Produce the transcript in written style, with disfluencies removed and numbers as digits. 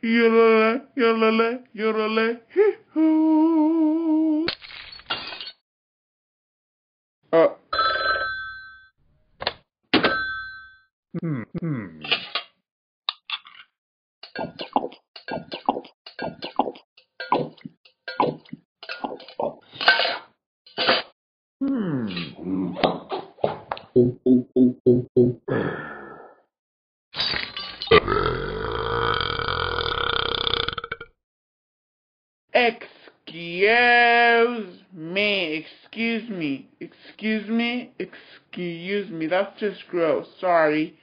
Yodelay, yodelay, yodelay, hee-hoo. Uh, hmm, hmm. Hmm. Excuse me. That's just gross. Sorry.